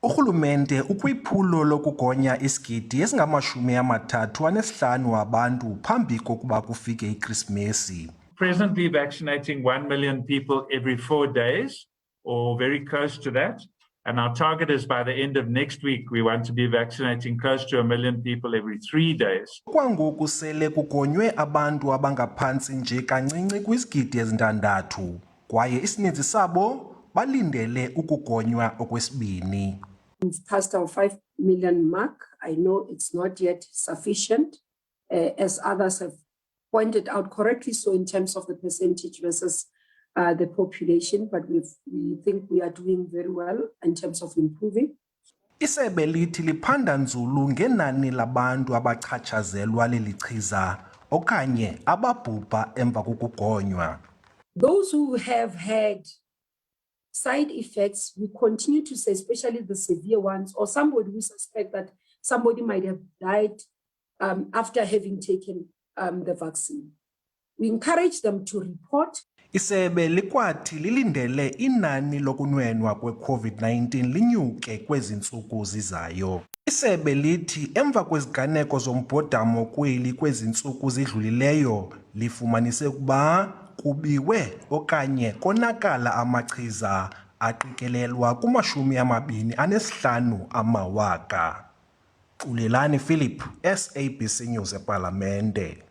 Urhulumente ukwiphulo lokugonya isigidi esingama-35 wabantu phambi kokuba kufike iKrisimesi. Presently vaccinating 1 million people every 4 days or very close to that. And our target is by the end of next week, we want to be vaccinating close to 1 million people every 3 days. Kwangoku sele kugonywe abantu abangaphantsi nje kancinci kwizigidi ezintandathu kwaye isininzi sabo balindele ukugonywa okwesibini. We've passed our 5 million mark. I know it's not yet sufficient, as others have pointed out correctly, so in terms of the percentage versus the population, but we think we are doing very well in terms of improving. Isebe lithi liphanda nzulu ngenani labantu abachatshazelwa leli chiza okanye ababhubha emva kokugonywa. Those who have had side effects, we continue to say, especially the severe ones, or somebody who suspect that somebody might have died after having taken the vaccine. We encourage them to report. Isebe likwathi lilindele inani lokunwenwa kwe-COVID-19 linyuke kwezi ntsuku zizayo. Isebe lithi emva kweziganeko zombhodamo kwezi ntsuku zidlulileyo lifumanise ukuba kubiwe okanye konakala amachiza aqikelelwa ku-25,000. Xolelani Philip, SABC News ePalamente.